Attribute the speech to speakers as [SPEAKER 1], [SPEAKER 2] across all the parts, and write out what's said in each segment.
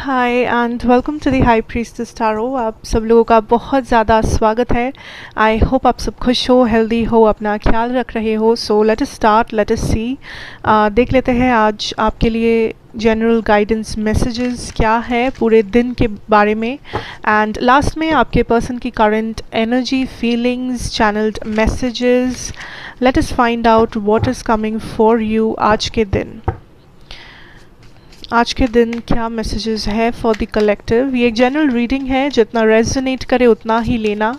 [SPEAKER 1] Hi and welcome to the High Priestess tarot. आप सब लोगों का बहुत ज़्यादा स्वागत है। आई होप आप सब खुश हो, हेल्दी हो, अपना ख्याल रख रहे हो। So let us start, let us see. देख लेते हैं आज आपके लिए जनरल गाइडेंस मैसेजेस क्या है पूरे दिन के बारे में, एंड लास्ट में आपके पर्सन की current energy, feelings, channelled messages. Late us find out what is coming for you आज के दिन। आज के दिन क्या मैसेजेस है फॉर द कलेक्टिव। ये एक जनरल रीडिंग है, जितना रेजोनेट करे उतना ही लेना,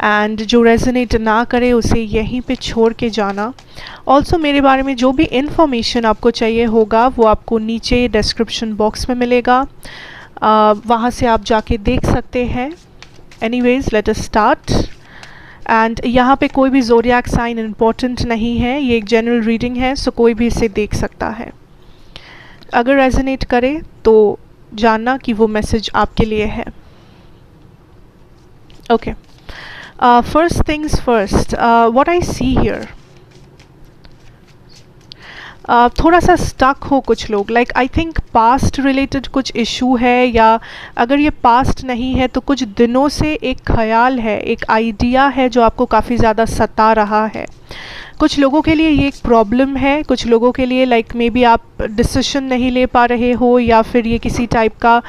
[SPEAKER 1] एंड जो रेजोनेट ना करे उसे यहीं पे छोड़ के जाना। ऑल्सो मेरे बारे में जो भी इन्फॉर्मेशन आपको चाहिए होगा वो आपको नीचे डिस्क्रिप्शन बॉक्स में मिलेगा, वहाँ से आप जाके देख सकते हैं। Anyways late us start. And यहाँ पे कोई भी ज़ोडिएक साइन इम्पोर्टेंट नहीं है, ये एक जनरल रीडिंग है, सो कोई भी इसे देख सकता है। अगर रेजोनेट करे तो जानना कि वो मैसेज आपके लिए है। Okay, first things first, what I see here, थोड़ा सा स्टक हो कुछ लोग। Like I think past related कुछ इशू है, या अगर ये पास्ट नहीं है तो कुछ दिनों से एक ख्याल है, एक आइडिया है जो आपको काफ़ी ज़्यादा सता रहा है। कुछ लोगों के लिए ये एक प्रॉब्लम है, कुछ लोगों के लिए लाइक मे बी आप डिसीजन नहीं ले पा रहे हो, या फिर ये किसी टाइप का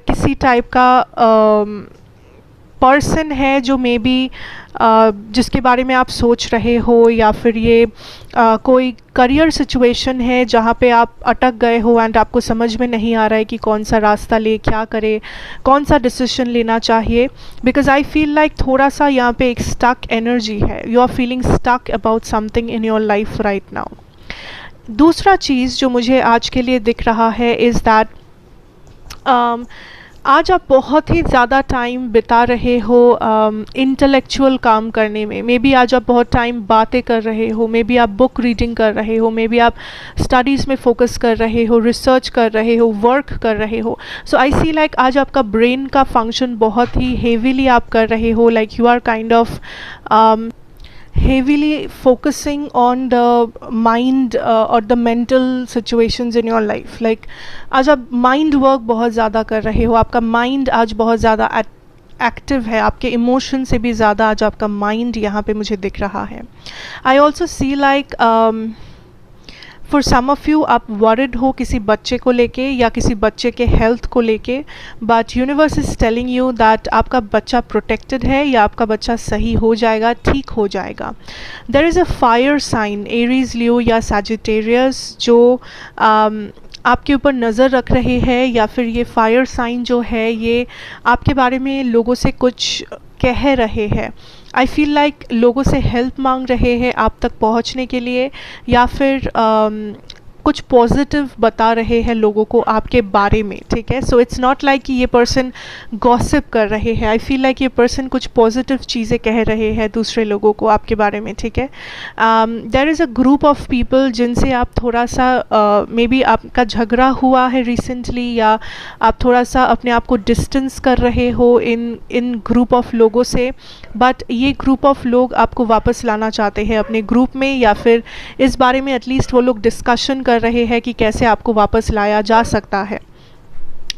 [SPEAKER 1] किसी टाइप का पर्सन है जो मे बी जिसके बारे में आप सोच रहे हो, या फिर ये कोई करियर सिचुएशन है जहाँ पे आप अटक गए हो एंड आपको समझ में नहीं आ रहा है कि कौन सा रास्ता ले, क्या करे, कौन सा डिसीजन लेना चाहिए। बिकॉज आई फील लाइक थोड़ा सा यहाँ पे एक स्टक एनर्जी है, you are feeling stuck about something in your life right now. दूसरा चीज़ जो मुझे आज के लिए दिख रहा है इज़ दैट आज आप बहुत ही ज़्यादा टाइम बिता रहे हो इंटेलेक्चुअल काम करने में। मे बी आज आप बहुत टाइम बातें कर रहे हो, मे बी आप बुक रीडिंग कर रहे हो, मे बी आप स्टडीज़ में फोकस कर रहे हो, रिसर्च कर रहे हो, वर्क कर रहे हो। सो आई सी लाइक आज आपका ब्रेन का फंक्शन बहुत ही हेवीली आप कर रहे हो, like you are kind of heavily focusing on the mind or the mental situations in your life. Like आज आप माइंड वर्क बहुत ज़्यादा कर रहे हो, आपका माइंड आज बहुत ज़्यादा एक्टिव है, आपके इमोशन से भी ज़्यादा आज आपका माइंड यहाँ पे मुझे दिख रहा है। I also see like for some of you आप वरिड हो किसी बच्चे को लेके या किसी बच्चे के हेल्थ को लेके, but universe is telling you that आपका बच्चा प्रोटेक्टेड है, या आपका बच्चा सही हो जाएगा, ठीक हो जाएगा। There is a fire sign, Aries, Leo या सैजिटेरियस, जो आपके ऊपर नज़र रख रहे हैं, या फिर ये फायर साइन जो है ये आपके बारे में लोगों से कुछ कह रहे हैं। आई फील लाइक लोगों से हेल्प मांग रहे हैं आप तक पहुंचने के लिए, या फिर कुछ पॉजिटिव बता रहे हैं लोगों को आपके बारे में, ठीक है। सो इट्स नॉट लाइक कि ये पर्सन गॉसिप कर रहे हैं, आई फील लाइक ये पर्सन कुछ पॉजिटिव चीज़ें कह रहे हैं दूसरे लोगों को आपके बारे में, ठीक है। There is a group of people जिनसे आप थोड़ा सा मे बी आपका झगड़ा हुआ है रिसेंटली, या आप थोड़ा सा अपने आप को डिस्टेंस कर रहे हो इन ग्रुप ऑफ लोगों से, बट ये ग्रुप ऑफ लोग आपको वापस लाना चाहते हैं अपने ग्रुप में, या फिर इस बारे में एटलीस्ट वो लोग डिस्कशन कर रहे हैं कि कैसे आपको वापस लाया जा सकता है।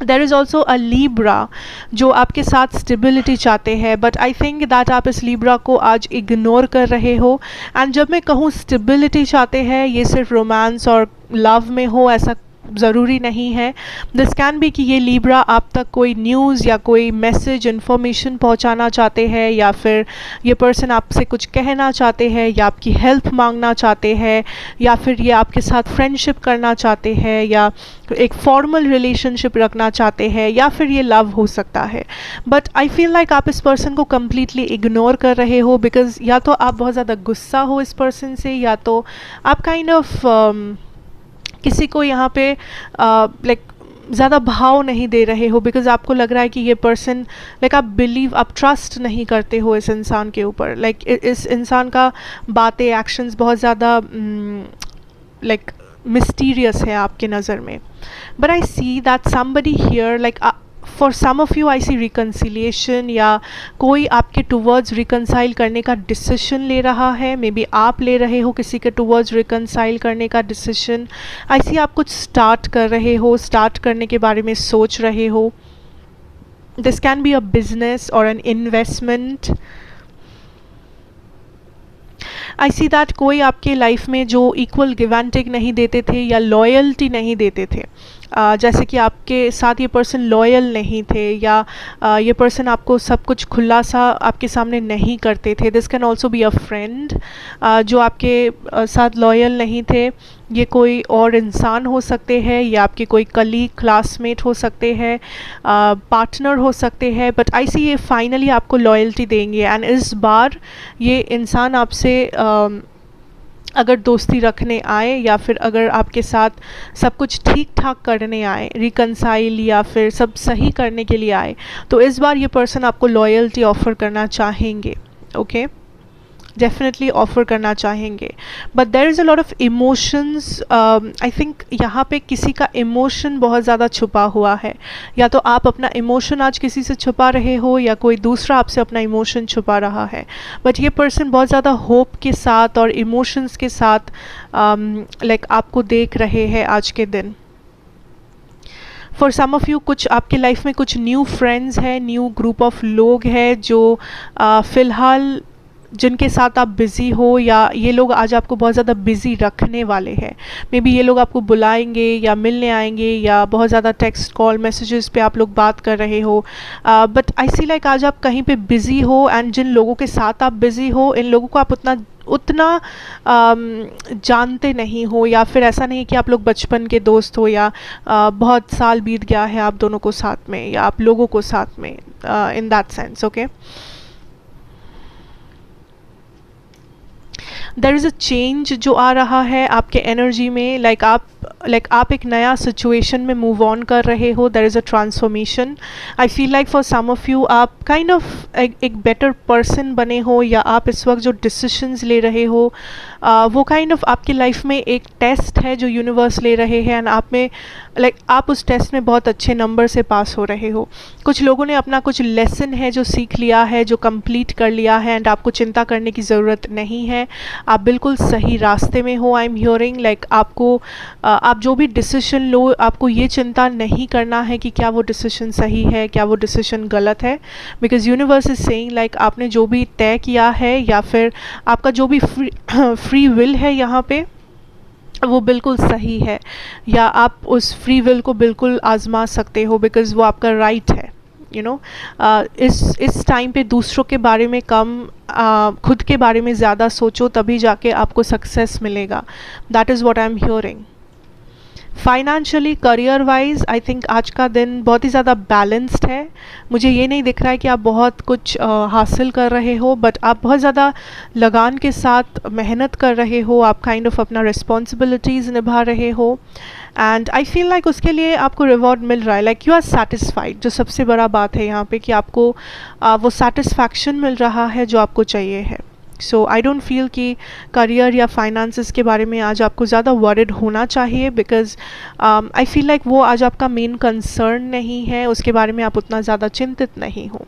[SPEAKER 1] There is also a Libra जो आपके साथ स्टेबिलिटी चाहते हैं, बट आई थिंक दैट आप इस लीब्रा को आज इग्नोर कर रहे हो। एंड जब मैं कहूँ स्टेबिलिटी चाहते हैं, ये सिर्फ रोमांस और लव में हो ऐसा ज़रूरी नहीं है। दिस कैन बी कि ये लीब्रा आप तक कोई न्यूज़ या कोई मैसेज, इन्फॉर्मेशन पहुंचाना चाहते हैं, या फिर ये पर्सन आपसे कुछ कहना चाहते हैं, या आपकी हेल्प मांगना चाहते हैं, या फिर ये आपके साथ फ्रेंडशिप करना चाहते हैं, या एक फॉर्मल रिलेशनशिप रखना चाहते हैं, या फिर ये लव हो सकता है। बट आई फील लाइक आप इस पर्सन को कम्प्लीटली इग्नोर कर रहे हो, बिकॉज या तो आप बहुत ज़्यादा गुस्सा हो इस पर्सन से, या तो आप काइंड ऑफ किसी को यहाँ पे लाइक ज़्यादा भाव नहीं दे रहे हो, बिकॉज आपको लग रहा है कि ये पर्सन लाइक आप ट्रस्ट नहीं करते हो इस इंसान के ऊपर। लाइक इस इंसान का बातें, एक्शंस बहुत ज़्यादा लाइक मिस्टीरियस है आपके नज़र में। But I see that somebody here like for some of you I see reconciliation, या कोई आपके टूवर्ड्स रिकन्साइल करने का डिसीजन ले रहा है, मे बी आप ले रहे हो किसी के टूवर्ड्स रिकन्साइल करने का डिसीजन। आई सी आप कुछ स्टार्ट कर रहे हो, स्टार्ट करने के बारे में सोच रहे हो। This can be a business और an investment. I see that कोई आपके लाइफ में जो इक्वल गिव एंड टेक नहीं देते थे या लॉयल्टी नहीं देते थे, जैसे कि आपके साथ ये पर्सन लॉयल नहीं थे, या ये पर्सन आपको सब कुछ खुला सा आपके सामने नहीं करते थे। This can also be a friend जो आपके साथ लॉयल नहीं थे। ये कोई और इंसान हो सकते हैं, या आपके कोई कलीग, क्लासमेट हो सकते हैं, पार्टनर हो सकते हैं, बट आई सी ये फाइनली आपको लॉयल्टी देंगे। एंड इस बार ये इंसान आपसे अगर दोस्ती रखने आए, या फिर अगर आपके साथ सब कुछ ठीक ठाक करने आए, रिकन्साइल या फिर सब सही करने के लिए आए, तो इस बार ये पर्सन आपको लॉयल्टी ऑफ़र करना चाहेंगे। ओके, डेफिनेटली ऑफ़र करना चाहेंगे। But there is a lot of emotions. I think यहाँ पे किसी का इमोशन बहुत ज़्यादा छुपा हुआ है, या तो आप अपना इमोशन आज किसी से छुपा रहे हो, या कोई दूसरा आपसे अपना इमोशन छुपा रहा है। बट ये पर्सन बहुत ज़्यादा होप के साथ और इमोशंस के साथ लाइक आपको देख रहे हैं आज के दिन। फॉर सम ऑफ़ यू कुछ आपके लाइफ में कुछ न्यू फ्रेंड्स हैं, न्यू ग्रुप ऑफ लोग हैं जो फ़िलहाल जिनके साथ आप बिज़ी हो, या ये लोग आज आपको बहुत ज़्यादा बिज़ी रखने वाले हैं। मे बी ये लोग आपको बुलाएंगे या मिलने आएंगे, या बहुत ज़्यादा टेक्स्ट, कॉल, मैसेजेस पे आप लोग बात कर रहे हो। बट आई सी लाइक आज आप कहीं पे बिज़ी हो, एंड जिन लोगों के साथ आप बिज़ी हो, इन लोगों को आप उतना जानते नहीं हो, या फिर ऐसा नहीं कि आप लोग बचपन के दोस्त हो, या बहुत साल बीत गया है आप दोनों को साथ में, या आप लोगों को साथ में, in that sense. Okay, there is a change जो आ रहा है आपके एनर्जी में। लाइक आप एक नया सिचुएशन में मूव ऑन कर रहे हो। There is a transformation. I feel like for some of you आप काइंड ऑफ एक बेटर पर्सन बने हो, या आप इस वक्त जो डिसीशंस ले रहे हो वो काइंड ऑफ आपकी लाइफ में एक टेस्ट है जो यूनिवर्स ले रहे हैं, एंड आप में आप उस टेस्ट में बहुत अच्छे नंबर से पास हो रहे हो। कुछ लोगों ने अपना कुछ लेसन है जो सीख लिया है, जो कंप्लीट कर लिया है, एंड आपको चिंता करने की ज़रूरत नहीं है। आप बिल्कुल सही रास्ते में हो। आई एम हियरिंग लाइक आपको आप जो भी डिसीजन लो, आपको ये चिंता नहीं करना है कि क्या वो डिसीजन सही है, क्या वो डिसीजन गलत है, because universe is saying like आपने जो भी तय किया है, या फिर आपका जो भी फ्री विल है यहाँ पे, वो बिल्कुल सही है, या आप उस फ्री विल को बिल्कुल आजमा सकते हो, बिकॉज वो आपका राइट है। यू नो, इस टाइम पे दूसरों के बारे में कम, खुद के बारे में ज़्यादा सोचो, तभी जाके आपको सक्सेस मिलेगा। That is what I am hearing. Financially, career wise I think आज का दिन बहुत ही ज़्यादा बैलेंस्ड है। मुझे ये नहीं दिख रहा है कि आप बहुत कुछ हासिल कर रहे हो, बट आप बहुत ज़्यादा लगान के साथ मेहनत कर रहे हो। आप काइंड ऑफ अपना रिस्पॉन्सिबिलिटीज़ निभा रहे हो, एंड आई फील लाइक उसके लिए आपको रिवॉर्ड मिल रहा है। लाइक यू आर सेटिस्फाइड, जो सबसे बड़ा बात है यहाँ पे, कि आपको वो सेटिस्फैक्शन मिल रहा है जो आपको चाहिए है। सो आई डोंट फील कि करियर या फाइनेंसेस के बारे में आज आपको ज़्यादा वरिड होना चाहिए, बिकॉज आई फील लाइक वो आज आपका मेन कंसर्न नहीं है, उसके बारे में आप उतना ज़्यादा चिंतित नहीं हो।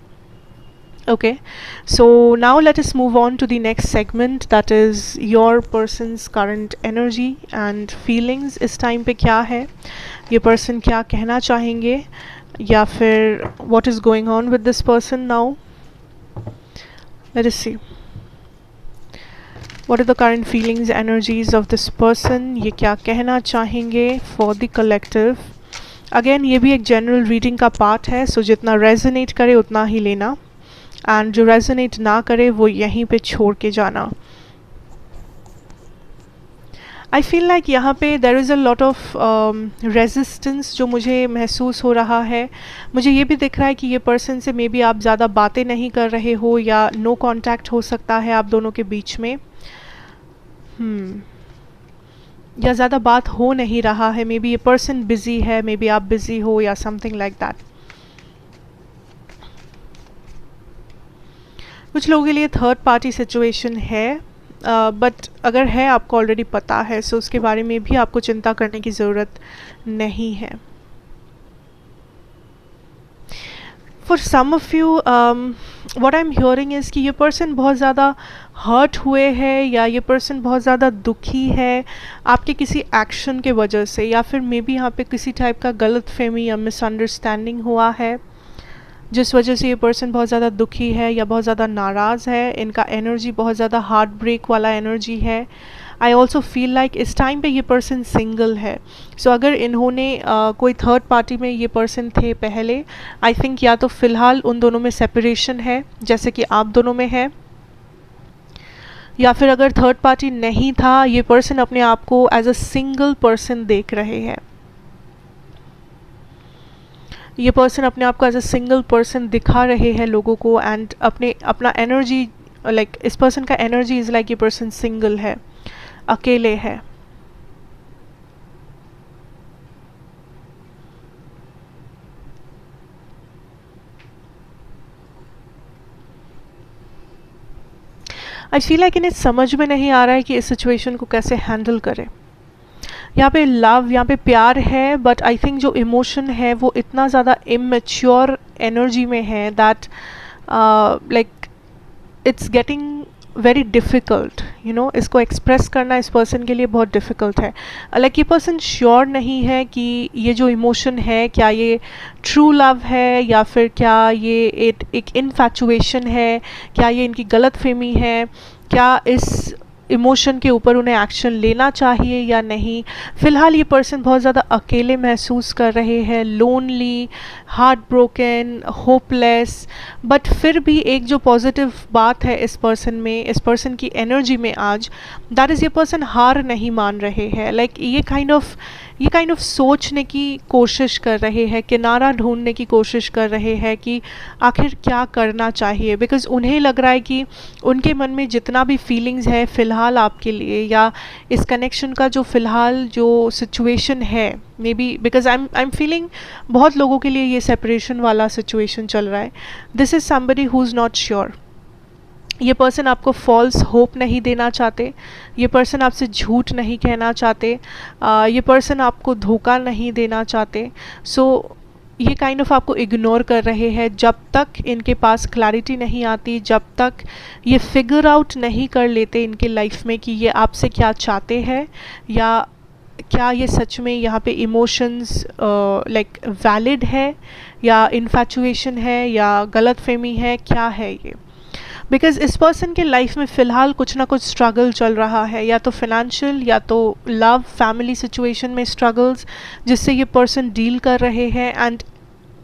[SPEAKER 1] Okay, so now let us move on to the next segment, that is your person's current energy and feelings. इस टाइम पे क्या है, ये person क्या कहना चाहेंगे, या फिर what is going on with this person now. Let us see what are the current feelings, energies of this person. ये क्या कहना चाहेंगे for the collective. Again, ये भी एक general reading का part है, so जितना resonate करे उतना ही लेना, एंड जो रेजोनेट ना करे वो यहीं पे छोड़ के जाना। आई फील लाइक यहाँ पे there is a lot of resistance जो मुझे महसूस हो रहा है। मुझे ये भी दिख रहा है कि ये पर्सन से मे बी आप ज़्यादा बातें नहीं कर रहे हो, या नो कांटेक्ट हो सकता है आप दोनों के बीच में, या ज़्यादा बात हो नहीं रहा है। मे बी ये पर्सन बिज़ी है, मे बी आप बिज़ी हो, या समथिंग लाइक दैट। कुछ लोगों के लिए थर्ड पार्टी सिचुएशन है, बट अगर है आपको ऑलरेडी पता है, सो उसके बारे में भी आपको चिंता करने की ज़रूरत नहीं है। For some of you what I am hearing is कि ये पर्सन बहुत ज़्यादा हर्ट हुए हैं, या ये पर्सन बहुत ज़्यादा दुखी है आपके किसी एक्शन के वजह से, या फिर मे बी यहाँ पे किसी टाइप का गलत फहमी या मिसअंडरस्टैंडिंग हुआ है जिस वजह से ये पर्सन बहुत ज़्यादा दुखी है या बहुत ज़्यादा नाराज़ है। इनका एनर्जी बहुत ज़्यादा हार्ट ब्रेक वाला एनर्जी है। आई ऑल्सो फील लाइक इस टाइम पे ये पर्सन सिंगल है। सो अगर इन्होंने कोई थर्ड पार्टी में ये पर्सन थे पहले, आई थिंक या तो फ़िलहाल उन दोनों में सेपरेशन है जैसे कि आप दोनों में है, या फिर अगर थर्ड पार्टी नहीं था, ये पर्सन अपने आप को एज अ सिंगल पर्सन देख रहे हैं। ये पर्सन अपने आप को एज अ सिंगल पर्सन दिखा रहे हैं लोगों को, एंड अपना एनर्जी लाइक इस पर्सन का एनर्जी इज़ लाइक ये पर्सन सिंगल है, अकेले है। आई फील लाइक इन्हें समझ में नहीं आ रहा है कि इस सिचुएशन को कैसे हैंडल करें। यहाँ पे लव, यहाँ पे प्यार है, बट आई थिंक जो इमोशन है वो इतना ज़्यादा इमेच्योर एनर्जी में है that like it's getting very difficult, you know, इसको एक्सप्रेस करना इस पर्सन के लिए बहुत डिफ़िकल्ट है। लाइक ये पर्सन श्योर नहीं है कि ये जो इमोशन है क्या ये ट्रू लव है, या फिर क्या ये एक इनफैचुएशन है, क्या ये इनकी गलत फहमी है, क्या इस इमोशन के ऊपर उन्हें एक्शन लेना चाहिए या नहीं। फ़िलहाल ये पर्सन बहुत ज़्यादा अकेले महसूस कर रहे हैं, lonely, heart broken, hopeless, but फिर भी एक जो पॉजिटिव बात है इस पर्सन में, इस पर्सन की एनर्जी में आज, दैट इज़ ये पर्सन हार नहीं मान रहे हैं। लाइक ये काइंड ऑफ सोचने की कोशिश कर रहे हैं, किनारा ढूंढने की कोशिश कर रहे हैं कि आखिर क्या करना चाहिए, बिकॉज उन्हें लग रहा है कि उनके मन में जितना भी फीलिंग्स है फ़िलहाल आपके लिए, या इस कनेक्शन का जो फ़िलहाल जो सिचुएशन है, may be because I am feeling बहुत लोगों के लिए ये सेपरेशन वाला सिचुएशन चल रहा है। This is somebody who is not sure. ये पर्सन आपको फॉल्स होप नहीं देना चाहते, ये पर्सन आपसे झूठ नहीं कहना चाहते, ये पर्सन आपको धोखा नहीं देना चाहते। सो ये काइंड ऑफ आपको इग्नोर कर रहे हैं जब तक इनके पास क्लैरिटी नहीं आती, जब तक ये फिगर आउट नहीं कर लेते इनके लाइफ में कि ये आपसे क्या चाहते हैं, या क्या ये सच में यहाँ पे इमोशंस लाइक वैलिड है, या इन्फैचुएशन है, या गलत फहमी है, क्या है ये। बिकॉज़ इस पर्सन के लाइफ में फ़िलहाल कुछ ना कुछ स्ट्रगल चल रहा है, या तो फिनेंशियल, या तो लव, फैमिली सिचुएशन में स्ट्रगल्स जिससे ये पर्सन डील कर रहे हैं। एंड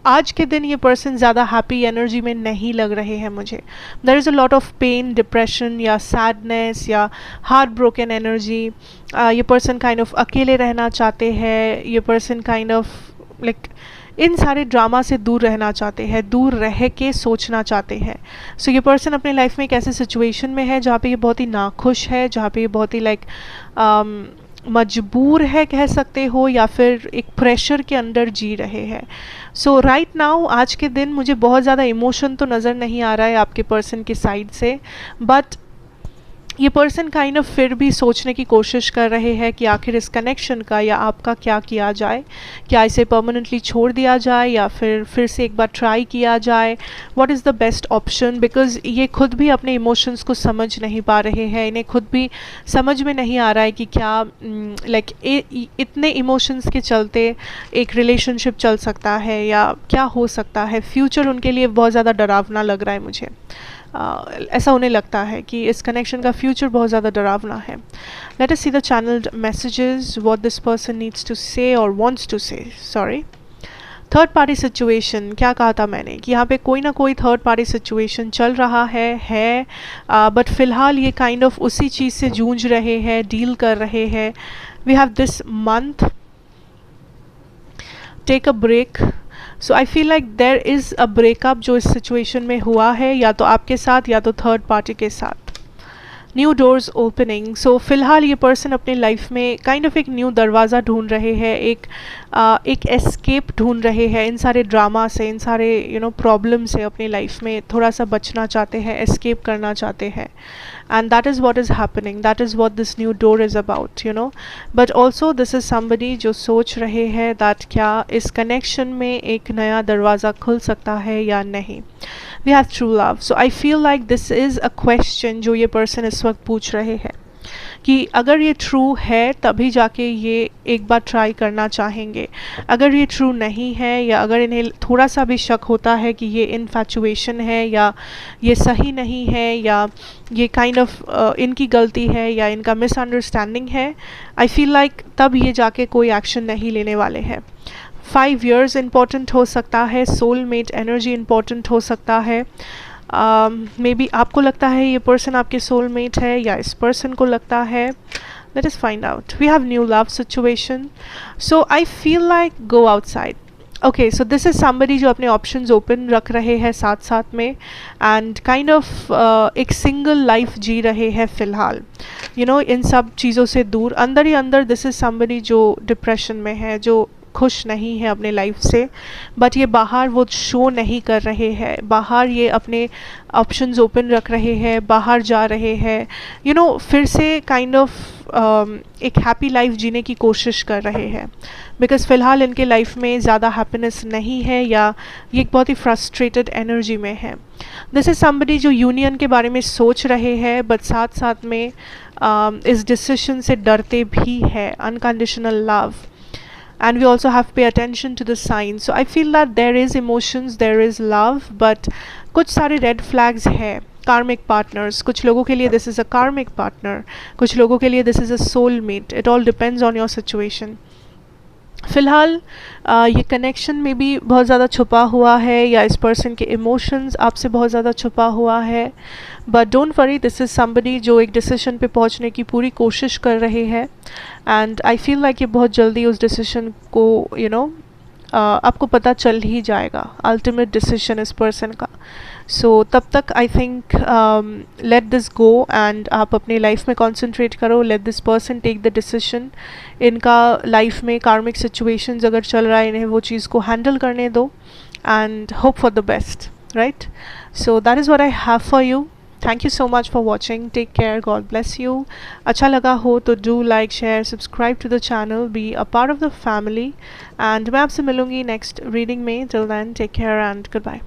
[SPEAKER 1] आज के दिन ये पर्सन ज़्यादा हैप्पी एनर्जी में नहीं लग रहे हैं मुझे। There is a lot of pain, depression, या सैडनेस, या हार्ट ब्रोकन एनर्जी। ये पर्सन काइंड ऑफ अकेले रहना चाहते हैं, ये पर्सन काइंड ऑफ लाइक इन सारे ड्रामा से दूर रहना चाहते हैं, दूर रह के सोचना चाहते हैं। सो ये पर्सन अपने लाइफ में एक ऐसे सिचुएशन में है जहाँ पे ये बहुत ही नाखुश है, जहाँ पे ये बहुत ही लाइक मजबूर है कह सकते हो, या फिर एक प्रेशर के अंदर जी रहे हैं। सो राइट नाउ आज के दिन मुझे बहुत ज़्यादा इमोशन तो नज़र नहीं आ रहा है आपके पर्सन की साइड से, बट ये पर्सन काइंड ऑफ फिर भी सोचने की कोशिश कर रहे हैं कि आखिर इस कनेक्शन का या आपका क्या किया जाए, क्या इसे परमानेंटली छोड़ दिया जाए, या फिर से एक बार ट्राई किया जाए, what is the best option. Because ये खुद भी अपने इमोशंस को समझ नहीं पा रहे हैं, इन्हें खुद भी समझ में नहीं आ रहा है कि क्या लाइक इतने इमोशंस के चलते एक रिलेशनशिप चल सकता है, या क्या हो सकता है। फ्यूचर उनके लिए बहुत ज़्यादा डरावना लग रहा है मुझे। ऐसा उन्हें लगता है कि इस कनेक्शन का फ्यूचर बहुत ज़्यादा डरावना है। Let us see the channelled messages, what this person needs to say और wants to say. Sorry, third party situation, क्या कहा था मैंने कि यहाँ पे कोई ना कोई थर्ड पार्टी सिचुएशन चल रहा है बट फ़िलहाल ये काइंड ऑफ उसी चीज़ से जूझ रहे हैं, डील कर रहे हैं। We have this month, take a break. So I feel like there is a breakup जो इस सिचुएशन में हुआ है, या तो आपके साथ या तो थर्ड पार्टी के साथ। New doors opening. सो फिलहाल ये पर्सन अपने लाइफ में काइंड ऑफ एक न्यू दरवाज़ा ढूंढ रहे हैं, एक एक एस्केप ढूंढ रहे हैं इन सारे ड्रामा से, इन सारे प्रॉब्लम से अपनी लाइफ में थोड़ा सा बचना चाहते हैं, एस्केप करना चाहते हैं. And that is what is happening, that is what this new door is about. But also this is somebody जो सोच रहे हैं that क्या इस connection में एक नया दरवाज़ा खुल सकता है या नहीं. We have true love. So I feel like this is a question जो ये person इस वक्त पूछ रहे हैं कि अगर ये ट्रू है तभी जाके ये एक बार ट्राई करना चाहेंगे. अगर ये ट्रू नहीं है, या अगर इन्हें थोड़ा सा भी शक होता है कि ये इनफैचुएशन है, या ये सही नहीं है, या ये काइंड ऑफ इनकी गलती है, या इनका मिसअंडरस्टैंडिंग है, आई फील लाइक तब ये जाके कोई एक्शन नहीं लेने वाले हैं. 5 years इम्पॉर्टेंट हो सकता है, सोलमेट एनर्जी इम्पॉर्टेंट हो सकता है. मे बी आपको लगता है ये पर्सन आपके सोलमेट है, या इस पर्सन को लगता है. Let us find out. We have new love situation. So I feel like go outside. Okay, so this is somebody जो अपने ऑप्शंस ओपन रख रहे हैं साथ साथ में, एंड काइंड ऑफ एक सिंगल लाइफ जी रहे हैं फ़िलहाल. इन सब चीज़ों से दूर, अंदर ही अंदर दिस इज़ समबडी जो डिप्रेशन में है, जो खुश नहीं है अपने लाइफ से, बट ये बाहर वो शो नहीं कर रहे हैं. बाहर ये अपने ऑप्शंस ओपन रख रहे हैं, बाहर जा रहे हैं, फिर से काइंड ऑफ एक हैप्पी लाइफ जीने की कोशिश कर रहे हैं. बिकॉज फ़िलहाल इनके लाइफ में ज़्यादा हैप्पीनेस नहीं है, या ये एक बहुत ही फ्रस्ट्रेटेड एनर्जी में है. दिस इज़ समबडी जो यूनियन के बारे में सोच रहे हैं, बट साथ साथ में इस डिसीजन से डरते भी है. Unconditional love. And we also have to pay attention to the signs. So I feel that there is emotions, there is love, but कुछ सारे red flags है. Karmic partners, कुछ लोगों के लिए this is a karmic partner, कुछ लोगों के लिए this is a soulmate. It all depends on your situation. फ़िलहाल ये कनेक्शन में भी बहुत ज़्यादा छुपा हुआ है, या इस पर्सन के इमोशंस आपसे बहुत ज़्यादा छुपा हुआ है. But don't worry, this is somebody जो एक डिसीजन पे पहुंचने की पूरी कोशिश कर रहे हैं. एंड आई फील लाइक ये बहुत जल्दी उस डिसीजन को आपको पता चल ही जाएगा, अल्टीमेट डिसीजन इस पर्सन का. सो तब तक I think let this go, and आप अपनी लाइफ में कॉन्सेंट्रेट करो. Let this person take the decision. इनका लाइफ में कार्मिक सिचुएशंस अगर चल रहा है, इन्हें वो चीज़ को हैंडल करने दो, and hope for the best. Right, so that is what I have for you. Thank you so much for watching. Take care. God bless you. अच्छा लगा हो तो do like, share, subscribe to the channel, be a part of the family. And मैं आपसे मिलूँगी next reading में. Till then take care and good bye.